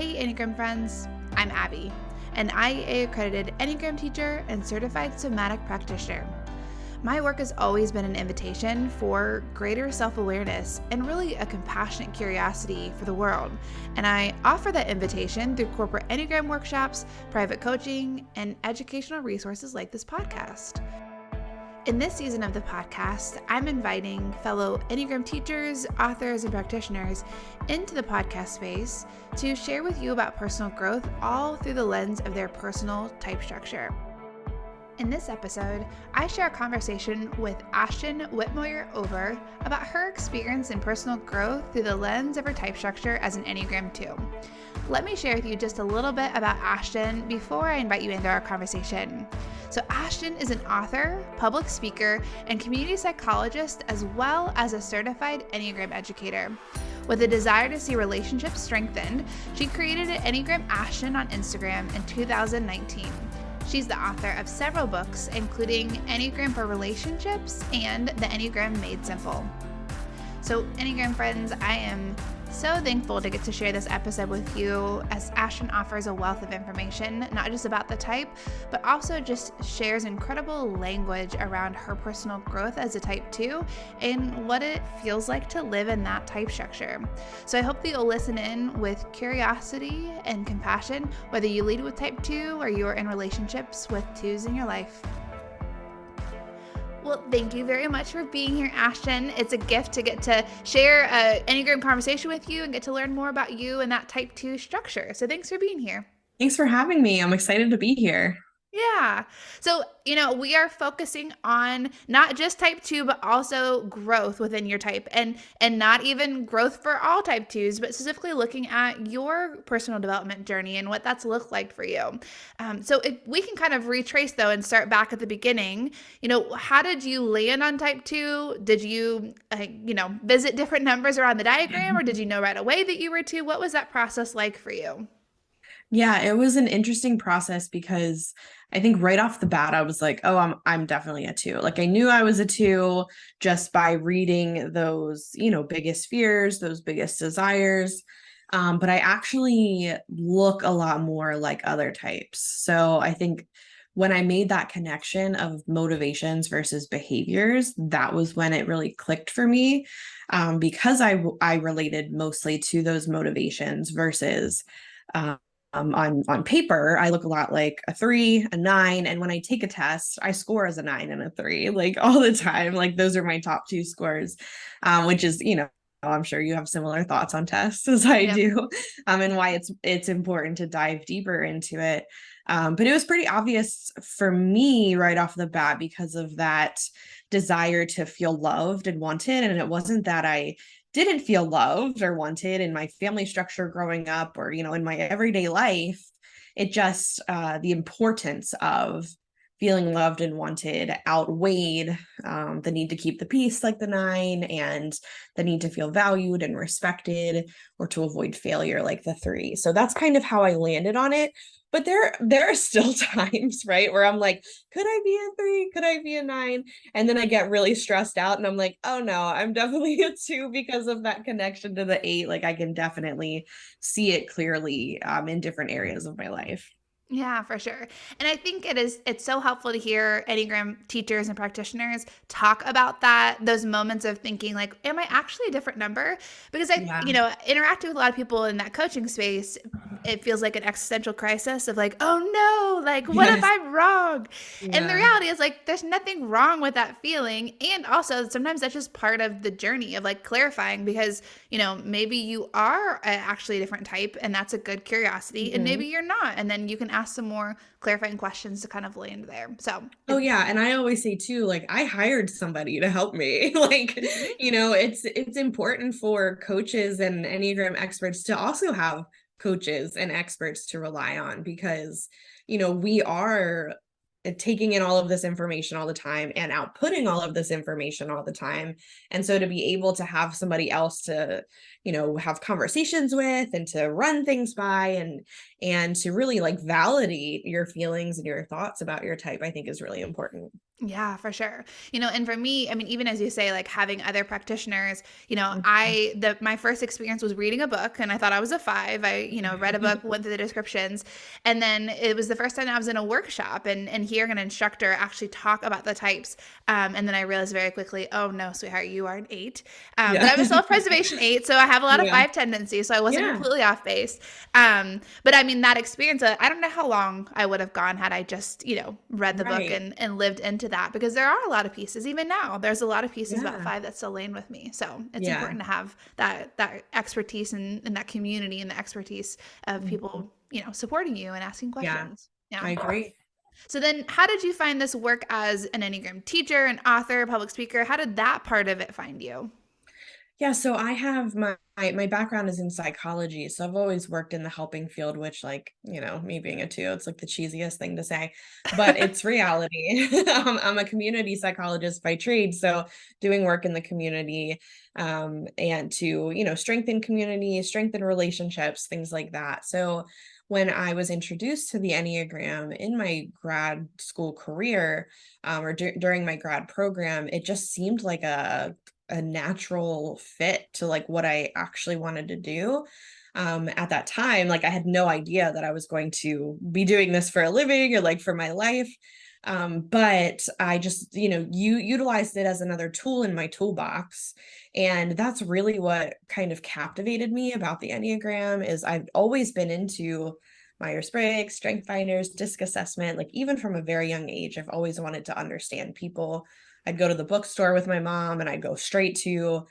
Hey Enneagram friends, I'm Abby, an IA accredited Enneagram teacher and certified somatic practitioner. My work has always been an invitation for greater self-awareness and really a compassionate curiosity for the world. And I offer that invitation through corporate Enneagram workshops, private coaching, and educational resources like this podcast. In this season of the podcast, I'm inviting fellow Enneagram teachers, authors, and practitioners into the podcast space to share with you about personal growth, all through the lens of their personal type structure. In this episode, I share a conversation with Ashton Whitmoyer-Ober about her experience in personal growth through the lens of her type structure as an Enneagram 2. Let me share with you just a little bit about Ashton before I invite you into our conversation. So Ashton is an author, public speaker, and community psychologist, as well as a certified Enneagram educator. With a desire to see relationships strengthened, she created an Enneagram Ashton on Instagram in 2019. She's the author of several books, including Enneagram for Relationships and The Enneagram Made Simple. So, Enneagram friends, I am so thankful to get to share this episode with you, as Ashton offers a wealth of information, not just about the type, but also just shares incredible language around her personal growth as a type 2 and what it feels like to live in that type structure. So I hope that you'll listen in with curiosity and compassion, whether you lead with type 2 or you're in relationships with 2s in your life. Well, thank you very much for being here, Ashton. It's a gift to get to share an Enneagram conversation with you and get to learn more about you and that type 2 structure. So thanks for being here. Thanks for having me. I'm excited to be here. Yeah. So, we are focusing on not just type 2, but also growth within your type, and not even growth for all type 2s, but specifically looking at your personal development journey and what that's looked like for you. So if we can kind of retrace though and start back at the beginning, how did you land on type 2? Did you, visit different numbers around the diagram, or did you know right away that you were 2? What was that process like for you? Yeah, it was an interesting process because I think right off the bat, I was like, oh, I'm definitely a 2. Like I knew I was a 2 just by reading those, biggest fears, those biggest desires. But I actually look a lot more like other types. So I think when I made that connection of motivations versus behaviors, that was when it really clicked for me, because I related mostly to those motivations versus on paper, I look a lot like a 3, a 9. And when I take a test, I score as a 9 and a 3, like all the time. Like those are my top 2 scores, which is, I'm sure you have similar thoughts on tests as I do, and why it's important to dive deeper into it. But it was pretty obvious for me right off the bat because of that desire to feel loved and wanted. And it wasn't that I didn't feel loved or wanted in my family structure growing up or, in my everyday life. It just, the importance of feeling loved and wanted outweighed the need to keep the peace like the 9, and the need to feel valued and respected, or to avoid failure like the 3. So that's kind of how I landed on it. But there are still times, right, where I'm like, could I be a 3? Could I be a 9? And then I get really stressed out and I'm like, oh no, I'm definitely a 2 because of that connection to the 8. Like I can definitely see it clearly in different areas of my life. Yeah, for sure. And I think it's so helpful to hear Enneagram teachers and practitioners talk about those moments of thinking like, am I actually a different number? Because interacting with a lot of people in that coaching space, it feels like an existential crisis of like, oh no, like what if I'm wrong? Yeah. And the reality is like, there's nothing wrong with that feeling. And also sometimes that's just part of the journey of like clarifying, because, maybe you are actually a different type, and that's a good curiosity, and maybe you're not. And then you can ask some more clarifying questions to kind of land there. So, oh yeah. And I always say too, like I hired somebody to help me. Like, it's important for coaches and Enneagram experts to also have coaches and experts to rely on, because, we are taking in all of this information all the time and outputting all of this information all the time. And so to be able to have somebody else to, have conversations with and to run things by and to really like validate your feelings and your thoughts about your type, I think is really important. Yeah, for sure. And for me, I mean, even as you say, like having other practitioners, Mhm. my first experience was reading a book and I thought I was a five. I, read a book, went through the descriptions, and then it was the first time I was in a workshop and hearing an instructor actually talk about the types. And then I realized very quickly, oh no, sweetheart, you are an eight. But Yeah. I'm a self-preservation eight, so I have a lot of Yeah. five tendencies, so I wasn't Yeah. completely off base. But I mean, that experience, I don't know how long I would have gone had I just, read the book Right. and lived into that, because there are a lot of pieces, even now, there's a lot of pieces about Yeah. five that still land with me. So it's Yeah. important to have that expertise and that community and the expertise of Mhm. people, supporting you and asking Yeah. questions. Yeah. I agree. So then how did you find this work as an Enneagram teacher, an author, public speaker? How did that part of it find you? Yeah, so I have my background is in psychology, so I've always worked in the helping field, which like, me being a two, it's like the cheesiest thing to say, but it's reality. I'm a community psychologist by trade, so doing work in the community, and to, strengthen community, strengthen relationships, things like that. So when I was introduced to the Enneagram in my grad school career, or during my grad program, it just seemed like a natural fit to like what I actually wanted to do. At that time, like I had no idea that I was going to be doing this for a living or like for my life. But I just, you utilized it as another tool in my toolbox. And that's really what kind of captivated me about the Enneagram is I've always been into Myers-Briggs, Strength Finders, DISC assessment, like even from a very young age, I've always wanted to understand people. I'd go to the bookstore with my mom and I'd go straight to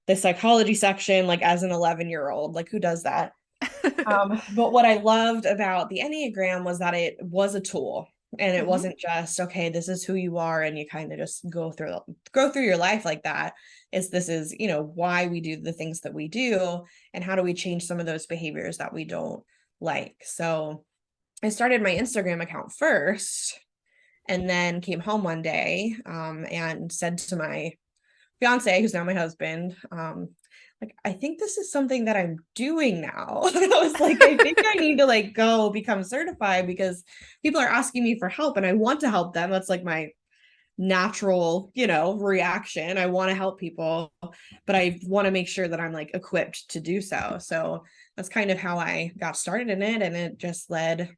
the psychology section, like as an 11-year-old, like who does that? But what I loved about the Enneagram was that it was a tool and it Mhm. wasn't just, okay, this is who you are. And you kind of just go through your life like that. This is, why we do the things that we do and how do we change some of those behaviors that we don't like. So I started my Instagram account first and then came home one day, and said to my fiance, who's now my husband, like, I think this is something that I'm doing now. I was like, I think I need to like go become certified because people are asking me for help and I want to help them. That's like my natural, reaction. I want to help people, but I want to make sure that I'm like equipped to do so. So that's kind of how I got started in it. And it just led,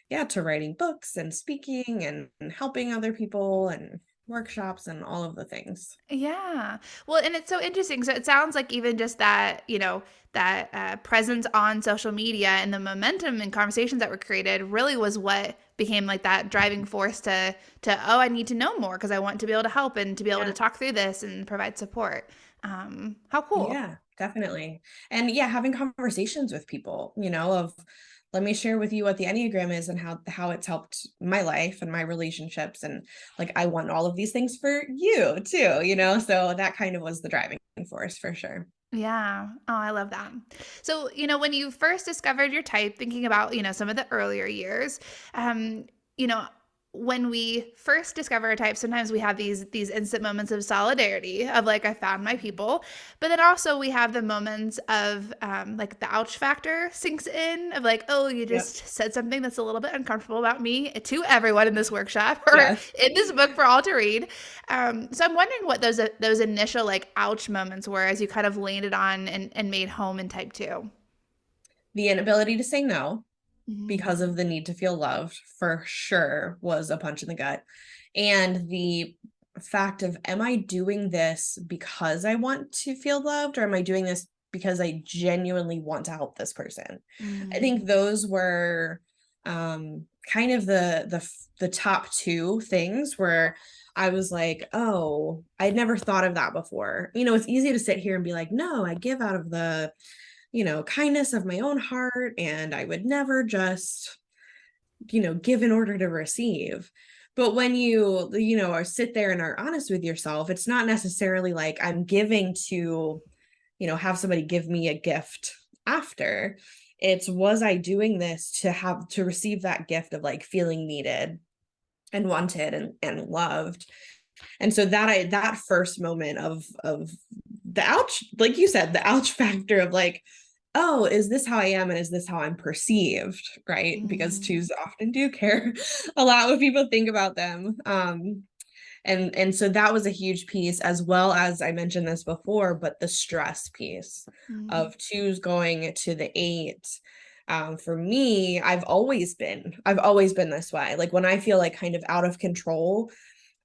yeah, to writing books and speaking and helping other people and workshops and all of the things. Yeah. Well, and it's so interesting. So it sounds like even just that, that presence on social media and the momentum and conversations that were created really was what became like that driving force to oh, I need to know more because I want to be able to help and to be able to Yeah. talk through this and provide support. How cool. Yeah, definitely. And yeah, having conversations with people, of let me share with you what the Enneagram is and how it's helped my life and my relationships. And like I want all of these things for you too, So that kind of was the driving force for sure. Yeah. Oh, I love that. So, when you first discovered your type, thinking about, some of the earlier years, you know, when we first discover a type, sometimes we have these instant moments of solidarity of like I found my people, but then also we have the moments of like the ouch factor sinks in of like, oh, you Yep. just said something that's a little bit uncomfortable about me to everyone in this workshop or Yes. in this book for all to read. So I'm wondering what those initial like ouch moments were as you kind of landed on and made home in type two. The inability to say no Mhm. because of the need to feel loved for sure was a punch in the gut. And the fact of, am I doing this because I want to feel loved or am I doing this because I genuinely want to help this person? I Mm. think those were kind of the top two things where I was like, oh, I'd never thought of that before. It's easy to sit here and be like, no, I give out of the kindness of my own heart, and I would never just, give in order to receive. But when are sit there and are honest with yourself, it's not necessarily like I'm giving to, have somebody give me a gift after. It's was I doing this to have to receive that gift of like feeling needed and wanted and loved. And so that first moment of the ouch, like you said, the ouch factor of like, oh, is this how I am? And is this how I'm perceived? Right. Because Mm. twos often do care a lot what people think about them. And so that was a huge piece, as well as I mentioned this before, but the stress piece Mm. of twos going to the eight. For me, I've always been this way. Like when I feel like kind of out of control,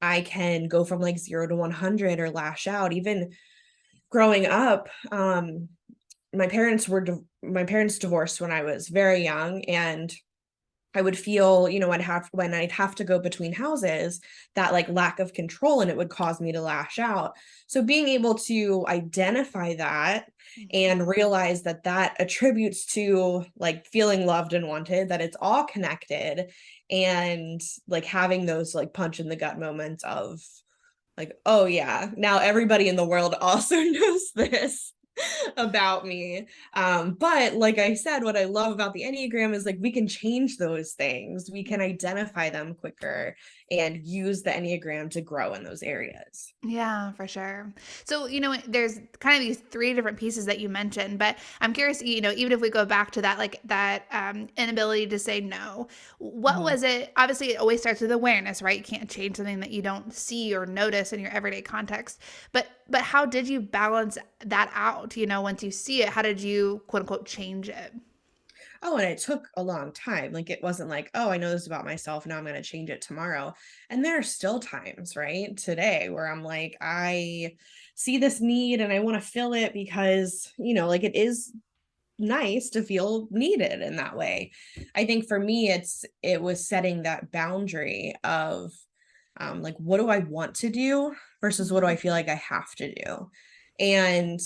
I can go from like 0 to 100 or lash out. Even growing up, my parents divorced when I was very young, and I would feel, I'd have to go between houses, that like lack of control, and it would cause me to lash out. So being able to identify that Mhm. and realize that that attributes to like feeling loved and wanted, that it's all connected, and like having those like punch in the gut moments of like, oh yeah, now everybody in the world also knows this about me. But like I said, what I love about the Enneagram is like we can change those things. We can identify them quicker and use the Enneagram to grow in those areas. Yeah, for sure. So, there's kind of these three different pieces that you mentioned, but I'm curious, even if we go back to that, like that inability to say no, what Mhm. was it? Obviously, it always starts with awareness, right? You can't change something that you don't see or notice in your everyday context. But how did you balance that out? Once you see it, how did you quote unquote change it? Oh, and it took a long time. Like it wasn't like, oh, I know this about myself. Now I'm going to change it tomorrow. And there are still times, right, today where I'm like, I see this need and I want to fill it because, like it is nice to feel needed in that way. I think for me, it was setting that boundary of like what do I want to do versus what do I Mhm. feel like I have to do. And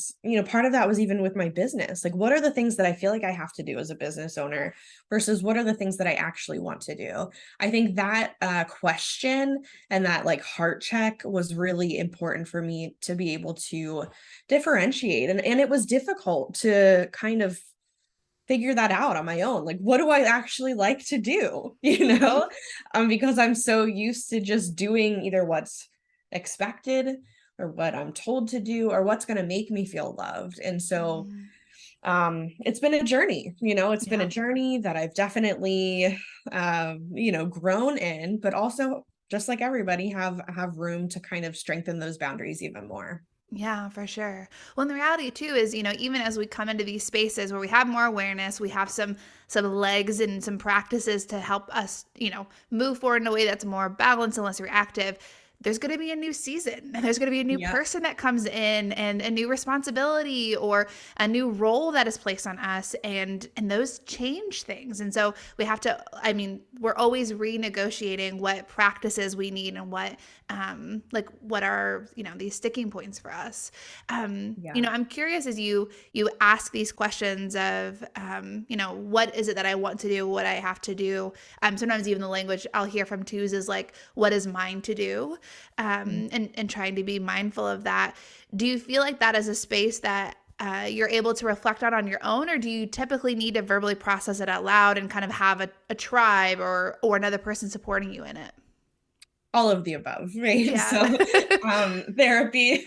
part of that was even with my business. Like what are the things that I feel like I have to do as a business owner versus what are the things that I actually want to do. I think that question and that like heart check was really important for me to be able to differentiate. And it was difficult to kind of figure that out on my own. Like, what do I actually like to do? Mhm. Because I'm so used to just doing either what's expected or what I'm told to do or what's going to make me feel loved. And so Mhm. it's been a journey, it's been a Yeah. journey that I've definitely grown in, but also just like everybody have room to kind of strengthen those boundaries even more. Yeah, for sure. Well, and the reality too is, even as we come into these spaces where we have more awareness, we have some legs and some practices to help us, move forward in a way that's more balanced and less reactive. There's going to be a new season and there's going to be a new Yeah. person that comes in and a new responsibility or a new role that is placed on us and those change things. And so we have to, I mean, we're always renegotiating what practices we need and like what are, these sticking points for us. Yeah. I'm curious as you ask these questions of what is it that I want to do, what I have to do. Sometimes even the language I'll hear from twos is like, what is mine to do? And trying to be mindful of that. Do you feel like that is a space that you're able to reflect on your own, or do you typically need to verbally process it out loud and kind of have a tribe or another person supporting you in it? All of the above, right? Yeah. So therapy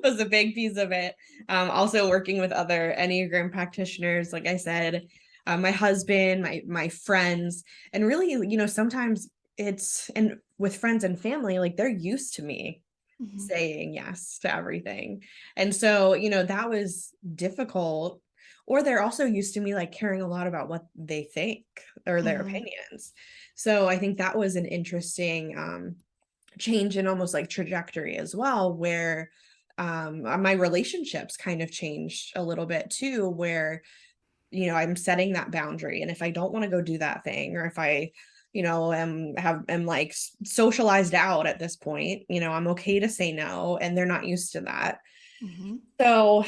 was a big piece of it. Also working with other Enneagram practitioners, like I said, my husband, my friends, and really, sometimes it's and with friends and family, like they're used to me Mhm. saying yes to everything. And so, that was difficult. Or they're also used to me like caring a lot about what they think or their Mhm. opinions. So I think that was an interesting change in almost like trajectory as well, where my relationships kind of changed a little bit too, where I'm setting that boundary. And if I don't want to go do that thing, or if I, am like socialized out at this point, I'm okay to say no, and they're not used to that. Mhm. So,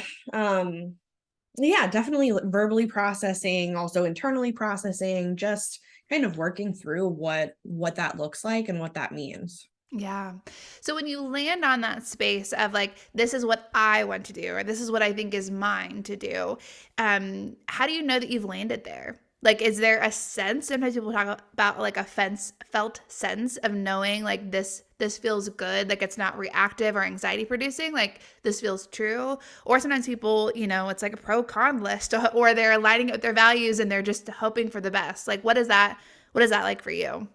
yeah, definitely verbally processing, also internally processing, just kind of working through what that looks like and what that means. Yeah. So when you land on that space of like, this is what I want to do, or this is what I think is mine to do, how do you know that you've landed there? Like, is there a sense? Sometimes people talk about like a felt sense of knowing like this feels good, like it's not reactive or anxiety producing, like this feels true. Or sometimes people, it's like a pro con list, or they're aligning it with their values and they're just hoping for the best. Like, what is that? What is that like for you?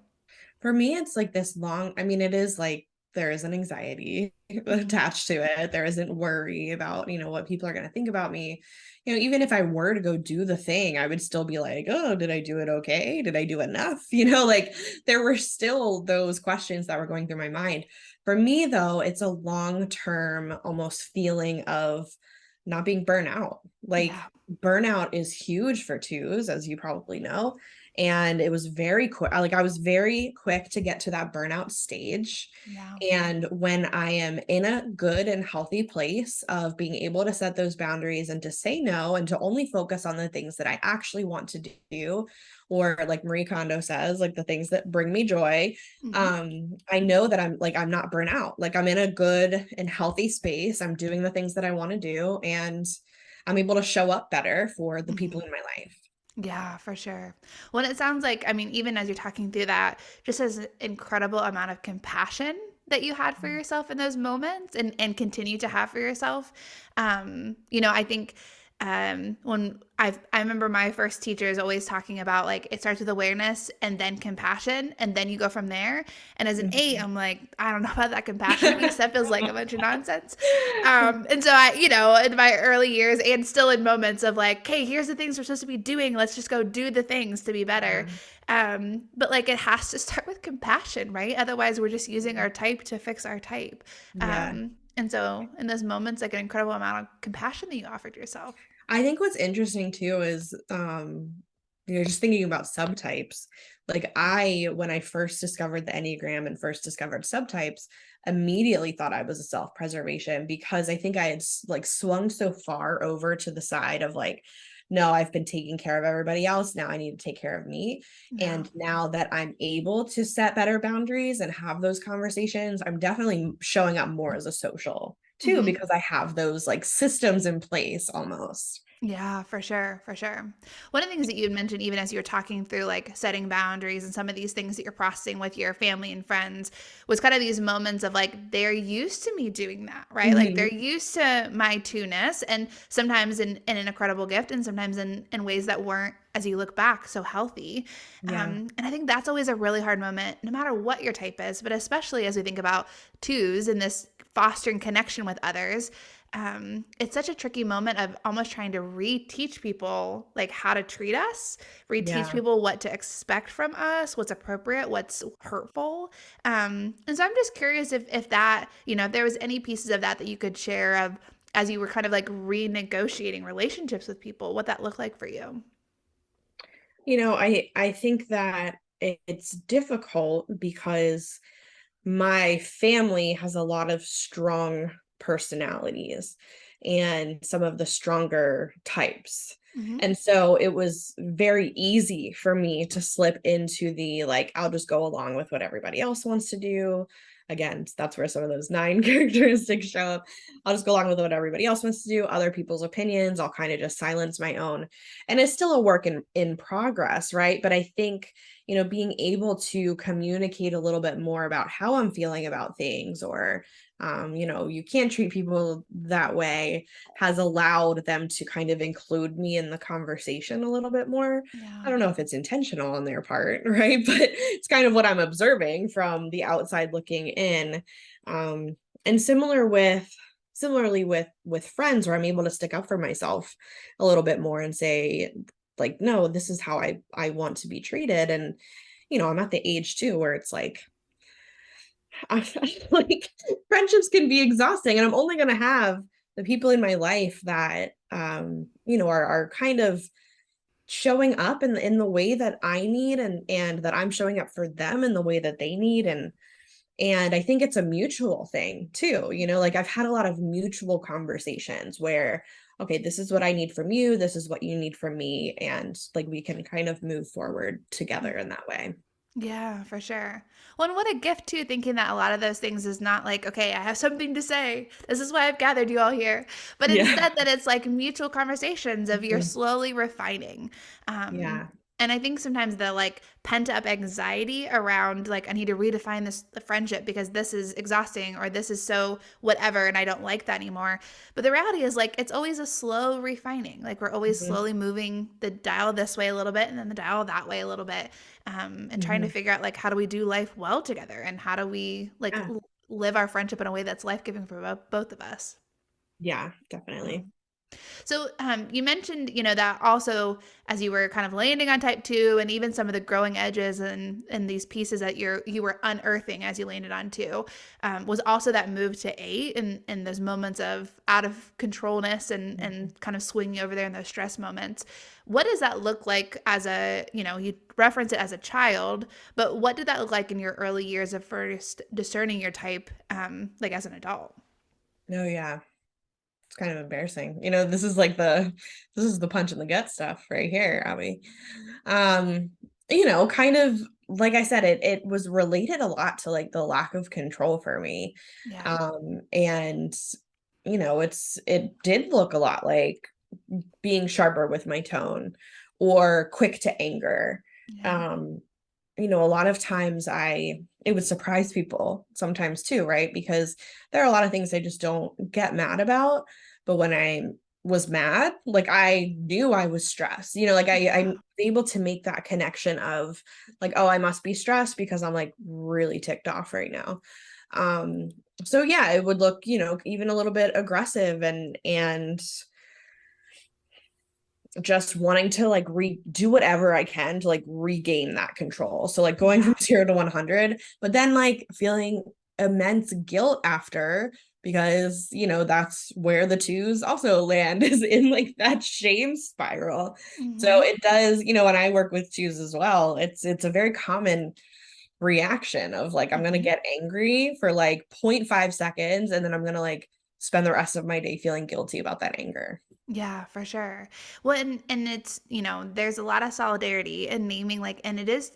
For me, it's like this long, I mean, it is like there isn't anxiety Mhm. attached to it. There isn't worry about, what people are going to think about me. Even if I were to go do the thing, I would still be like, oh, did I do it okay? Did I do enough? Like there were still those questions that were going through my mind. For me, though, it's a long-term almost feeling of not being burnt out. Like Yeah. burnout is huge for twos, as you probably know. And it was very quick. Like I was very quick to get to that burnout stage. Yeah. And when I am in a good and healthy place of being able to set those boundaries and to say no and to only focus on the things that I actually want to do, or like Marie Kondo says, like the things that bring me joy, Mhm. I know that I'm not burnt out. Like I'm in a good and healthy space. I'm doing the things that I want to do, and I'm able to show up better for the people Mhm. in my life. Yeah, for sure. Well, it sounds like, I mean, even as you're talking through that, just as an incredible amount of compassion that you had for yourself in those moments and continue to have for yourself. I think when I remember my first teachers always talking about like it starts with awareness and then compassion and then you go from there. And as an eight, Mhm. I'm like, I don't know about that compassion piece. That feels like a bunch of nonsense. And so in my early years and still in moments of like, hey, here's the things we're supposed to be doing. Let's just go do the things to be better. Yeah. But like it has to start with compassion, right? Otherwise, we're just using our type to fix our type. Yeah. And so in those moments, like an incredible amount of compassion that you offered yourself. I think what's interesting too is just thinking about subtypes. Like when I first discovered the Enneagram and first discovered subtypes, immediately thought I was a self-preservation because I think I had like swung so far over to the side of like, no, I've been taking care of everybody else. Now I need to take care of me. Yeah. And now that I'm able to set better boundaries and have those conversations, I'm definitely showing up more as a social too, Mhm. because I have those like systems in place almost. Yeah, for sure, for sure. One of the things that you had mentioned, even as you were talking through like setting boundaries and some of these things that you're processing with your family and friends, was kind of these moments of like, they're used to me doing that, right? Like they're Mhm. used to my two-ness and sometimes in an incredible gift and sometimes in ways that weren't, as you look back, so healthy. Yeah. And I think that's always a really hard moment, no matter what your type is, but especially as we think about twos and this fostering connection with others. It's such a tricky moment of almost trying to reteach people like how to treat us, reteach Yeah. people what to expect from us, what's appropriate, what's hurtful. And so I'm just curious if that, if there was any pieces of that that you could share of as you were kind of like renegotiating relationships with people, what that looked like for you. I think that it's difficult because my family has a lot of strong personalities and some of the stronger types. Hmm. And so it was very easy for me to slip into the like, I'll just go along with what everybody else wants to do. Again, that's where some of those nine characteristics show up. I'll just go along with what everybody else wants to do, other people's opinions. I'll kind of just silence my own. And it's still a work in progress, right? But I think being able to communicate a little bit more about how I'm feeling about things, or, you can't treat people that way, has allowed them to kind of include me in the conversation a little bit more. I Yeah. don't know if it's intentional on their part, right? But it's kind of what I'm observing from the outside looking in. And similarly with friends where I'm able to stick up for myself a little bit more and say, like, no, this is how I want to be treated. And I'm at the age too where it's like like friendships can be exhausting, and I'm only going to have the people in my life that are kind of showing up in the way that I need, and that I'm showing up for them in the way that they need. And I think it's a mutual thing too. Like I've had a lot of mutual conversations where, okay, this is what I need from you, this is what you need from me, and like we can kind of move forward together in that way. Yeah, for sure. Well, and what a gift too, thinking that a lot of those things is not like, okay, I have something to say. This is why I've gathered you all here. But Yeah. instead that it's like mutual conversations of you're Mhm. slowly refining. Um, Yeah. and I think sometimes the like pent up anxiety around like I need to redefine this the friendship because this is exhausting or this is so whatever and I don't like that anymore. But the reality is like it's always a slow refining. Like we're always Mhm. slowly moving the dial this way a little bit and then the dial that way a little bit and trying to Mhm. figure out like how do we do life well together and how do we like Yeah. live our friendship in a way that's life-giving for both of us. Yeah, Yeah. definitely. So, you mentioned, that also as you were kind of landing on type two, and even some of the growing edges and these pieces that you were unearthing as you landed on two, was also that move to eight, and those moments of out of controlness and kind of swinging over there in those stress moments. What does that look like as you reference it as a child, but what did that look like in your early years of first discerning your type, like as an adult? No, yeah. It's kind of embarrassing. This is the punch in the gut stuff right here, Abby. Um, kind of like I said, it was related a lot to like the lack of control for me. Yeah. And it did look a lot like being sharper with my tone or quick to anger. Yeah. Um, a lot of times it would surprise people sometimes too, right? Because there are a lot of things I just don't get mad about. But when I was mad, like I knew I was stressed, like I'm Yeah. able to make that connection of like, oh, I must be stressed because I'm like really ticked off right now. Um, so yeah, it would look, even a little bit aggressive and just wanting to like do whatever I can to like regain that control. So like going Yeah. from 0 to 100, but then like feeling immense guilt after because that's where the twos also land is in like that shame spiral. So Hmm. it does, when I work with twos as well, it's a very common reaction of like I'm gonna Hmm. get angry for like 0.5 seconds and then I'm gonna like spend the rest of my day feeling guilty about that anger. Yeah, for sure. Well, and it's, there's a lot of solidarity in naming, like, and it is,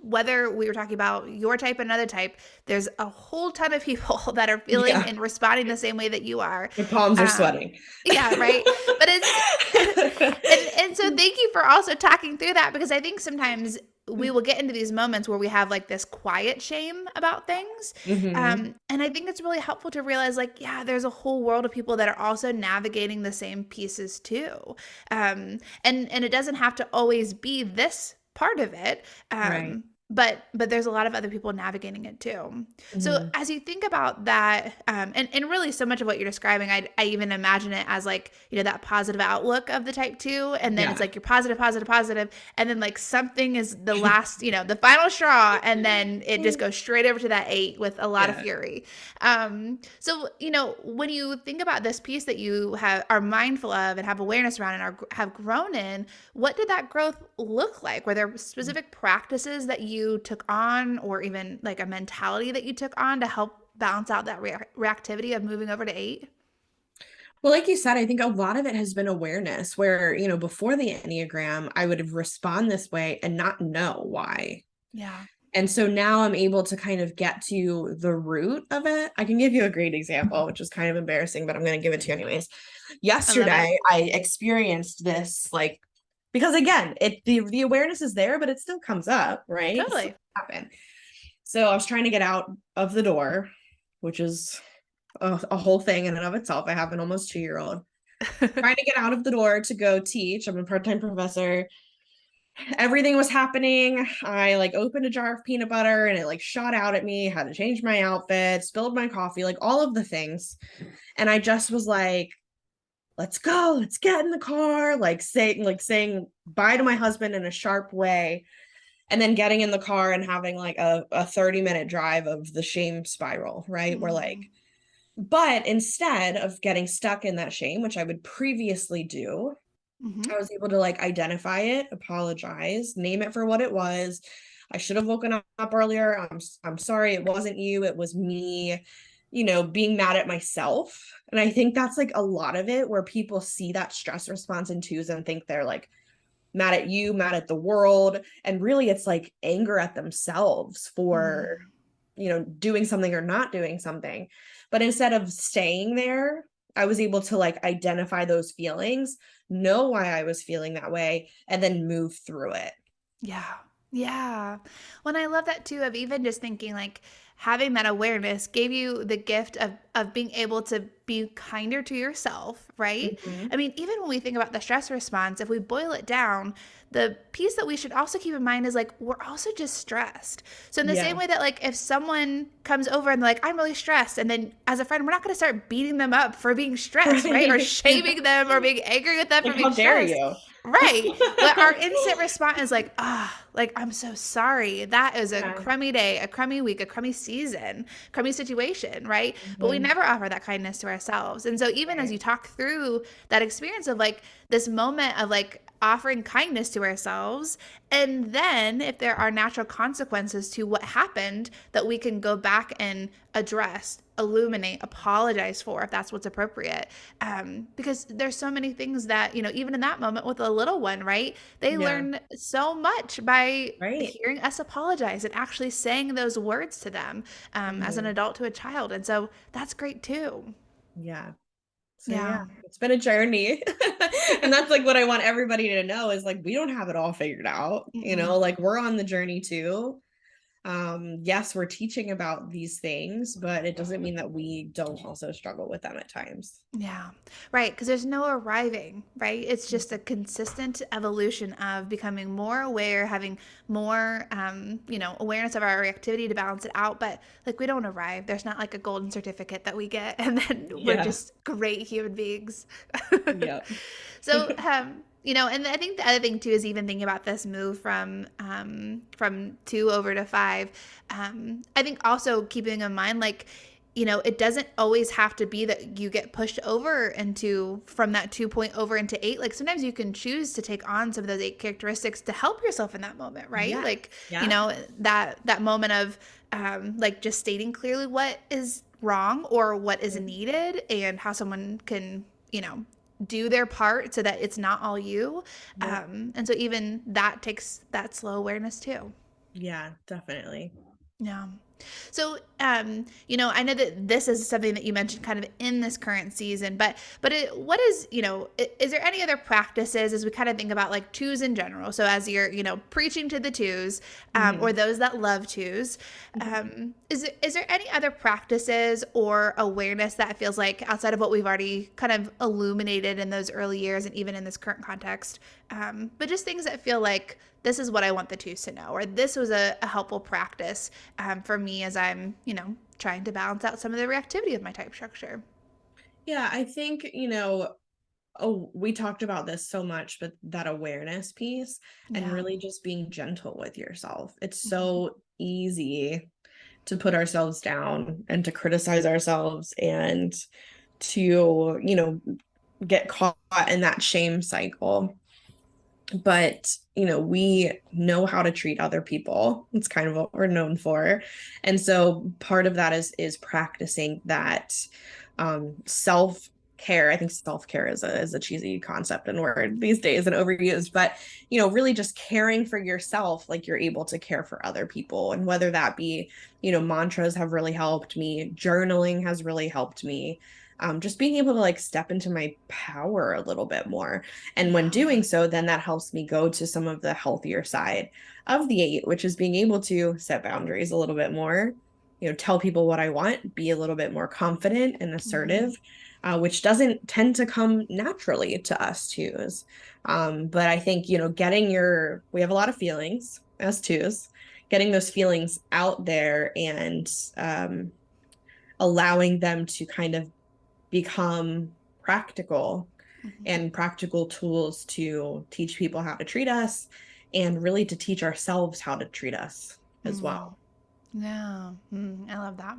whether we were talking about your type, another type, there's a whole ton of people that are feeling Yeah. and responding the same way that you are. My palms are Um, sweating. yeah, right. But it's, and so thank you for also talking through that, because I think sometimes we will get into these moments where we have like this quiet shame about things. Hmm. And I think it's really helpful to realize, like, yeah, there's a whole world of people that are also navigating the same pieces too. And it doesn't have to always be this part of it. Right. But there's a lot of other people navigating it too. So Hmm. as you think about that, and really so much of what you're describing, I even imagine it as like, that positive outlook of the type two. And then it's Yeah. like you're positive, positive, positive. And then like something is the last, the final straw. And then it just goes straight over to that eight with a lot of Yeah. fury. So, when you think about this piece that you are mindful of and have awareness around and have grown in, what did that growth look like? Were there specific practices that you took on, or even like a mentality that you took on to help balance out that reactivity of moving over to eight? Well, like you said, I think a lot of it has been awareness where, before the Enneagram, I would respond this way and not know why. Yeah. And so now I'm able to kind of get to the root of it. I can give you a great example, which is kind of embarrassing, but I'm going to give it to you anyways. I love it. Yesterday, I experienced this like because again, the awareness is there, but it still comes up, right? It still Totally. happen. So I was trying to get out of the door, which is a whole thing in and of itself. I have an almost 2-year-old trying to get out of the door to go teach. I'm a part-time professor. Everything was happening. I like opened a jar of peanut butter and it like shot out at me, had to change my outfit, spilled my coffee, like all of the things. And I just was like, let's go, let's get in the car, saying bye to my husband in a sharp way. And then getting in the car and having like a 30-minute drive of the shame spiral, right? We're like, Mm-hmm. but instead of getting stuck in that shame, which I would previously do, Mm-hmm. I was able to like identify it, apologize, name it for what it was. I should have woken up earlier. I'm sorry, it wasn't you, it was me, being mad at myself. And I think that's like a lot of it where people see that stress response in twos and think they're like mad at you, mad at the world, and really it's like anger at themselves for Mm-hmm. doing something or not doing something. But instead of staying there, I was able to like identify those feelings, know why I was feeling that way, and then move through it. Yeah. Yeah. Well, and I love that too, of even just thinking like having that awareness gave you the gift of being able to be kinder to yourself, right? Mhm. I mean, even when we think about the stress response, if we boil it down, the piece that we should also keep in mind is like we're also just stressed. So in the same Yeah. way that like if someone comes over and they're like, I'm really stressed, and then as a friend, we're not gonna start beating them up for being stressed, right? Or Right. shaming them or being angry with them for Like, how being dare stressed. you? Right. But our instant response is like, like, I'm so sorry. That is a Yeah. crummy day, a crummy week, a crummy season, crummy situation, right? But we Mhm. never offer that kindness to ourselves. And so even as Right. you talk through that experience of like this moment of like offering kindness to ourselves, and then if there are natural consequences to what happened that we can go back and address, illuminate, apologize for if that's what's appropriate. Because there's so many things that, even in that moment with a little one, right? They Yeah. learn so much by Right. hearing us apologize and actually saying those words to them as an Mhm. adult to a child. And so that's great too. Yeah. So yeah, Yeah. it's been a journey. And that's like what I want everybody to know is like we don't have it all figured out, Mm-mm. like we're on the journey too. Yes, we're teaching about these things, but it doesn't mean that we don't also struggle with them at times. Yeah, right. Because there's no arriving, right? It's just a consistent evolution of becoming more aware, having more, awareness of our reactivity to balance it out. But like, we don't arrive. There's not like a golden certificate that we get, and then we're Yeah. just great human beings. Yep. So, and I think the other thing too is even thinking about this move from 2 over to 5. I think also keeping in mind like it doesn't always have to be that you get pushed over into from that 2 point over into 8. Like sometimes you can choose to take on some of those 8 characteristics to help yourself in that moment, right? Yeah. Like, Yeah. that moment of like just stating clearly what is wrong or what is Mhm. needed and how someone can, do their part so that it's not all you. Yep. And so even that takes that slow awareness too. Yeah, definitely. Yeah. So, I know that this is something that you mentioned kind of in this current season, but what is, is there any other practices as we kind of think about like twos in general? So as you're, preaching to the twos, or Mhm. those that love twos, Mhm. is there any other practices or awareness that feels like outside of what we've already kind of illuminated in those early years and even in this current context, but just things that feel like this is what I want the twos to know, or this was a helpful practice for me as I'm, trying to balance out some of the reactivity of my type structure. Yeah, I think, oh, we talked about this so much, but that awareness piece and Yeah. really just being gentle with yourself. It's Mhm. so easy to put ourselves down and to criticize ourselves and to, get caught in that shame cycle. But, we know how to treat other people. It's kind of what we're known for. And so part of that is practicing that self care. I think self care is a cheesy concept and word these days and overused, but really just caring for yourself like you're able to care for other people. And whether that be, mantras have really helped me, journaling has really helped me. Just being able to like step into my power a little bit more. And when Yeah. doing so, then that helps me go to some of the healthier side of the 8, which is being able to set boundaries a little bit more, tell people what I want, be a little bit more confident and assertive, Mhm. which doesn't tend to come naturally to us twos. But I think, we have a lot of feelings as twos, getting those feelings out there and allowing them to kind of become practical Mhm. and practical tools to teach people how to treat us and really to teach ourselves how to treat us as Mm. well. Yeah. I love that.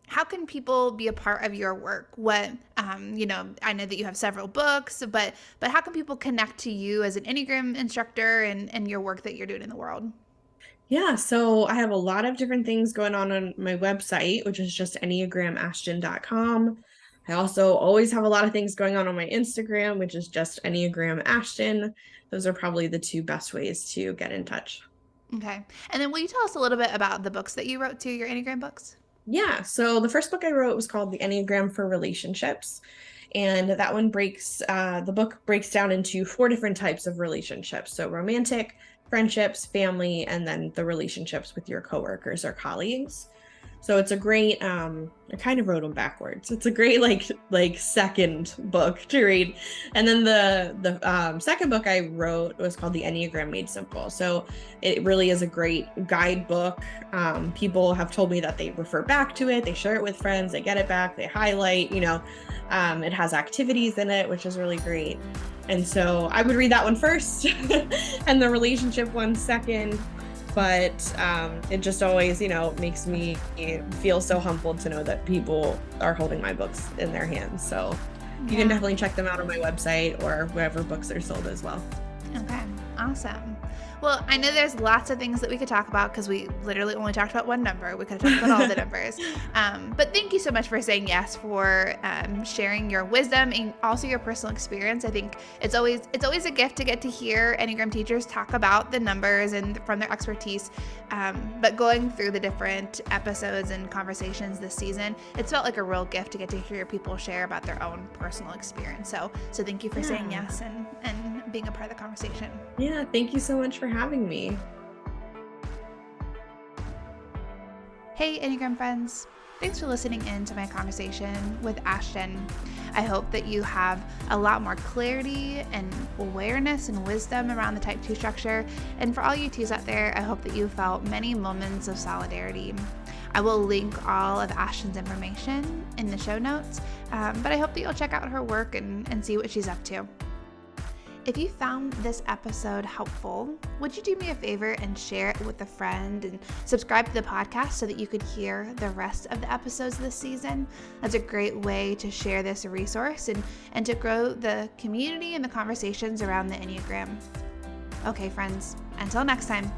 How can people be a part of your work? I know that you have several books, but how can people connect to you as an Enneagram instructor and your work that you're doing in the world? Yeah, so I have a lot of different things going on my website, which is just enneagramashton.com. I also always have a lot of things going on my Instagram, which is just Enneagram Ashton. Those are probably the two best ways to get in touch. Okay. And then will you tell us a little bit about the books that you wrote to your Enneagram books? Yeah. So the first book I wrote was called The Enneagram for Relationships. And that one the book breaks down into 4 different types of relationships. So romantic, friendships, family, and then the relationships with your coworkers or colleagues. So it's a great, I kind of wrote them backwards. It's a great like second book to read. And then the second book I wrote was called The Enneagram Made Simple. So it really is a great guidebook. People have told me that they refer back to it, they share it with friends, they get it back, they highlight, it has activities in it, which is really great. And so I would read that one first and the relationship one second. But it just always, makes me feel so humbled to know that people are holding my books in their hands. So you can definitely check them out on my website or wherever books are sold as well. Okay, awesome. Well, I know there's lots of things that we could talk about because we literally only talked about one number. We could have talked about all the numbers. But thank you so much for saying yes, for sharing your wisdom and also your personal experience. I think it's always a gift to get to hear Enneagram teachers talk about the numbers and from their expertise. But going through the different episodes and conversations this season, it's felt like a real gift to get to hear people share about their own personal experience. So thank you for saying yes and being a part of the conversation. Yeah, thank you so much for having me. Hey, Enneagram friends. Thanks for listening in to my conversation with Ashton. I hope that you have a lot more clarity and awareness and wisdom around the Type 2 structure. And for all you 2s out there, I hope that you felt many moments of solidarity. I will link all of Ashton's information in the show notes, but I hope that you'll check out her work and see what she's up to. If you found this episode helpful, would you do me a favor and share it with a friend and subscribe to the podcast so that you could hear the rest of the episodes this season? That's a great way to share this resource and to grow the community and the conversations around the Enneagram. Okay, friends, until next time.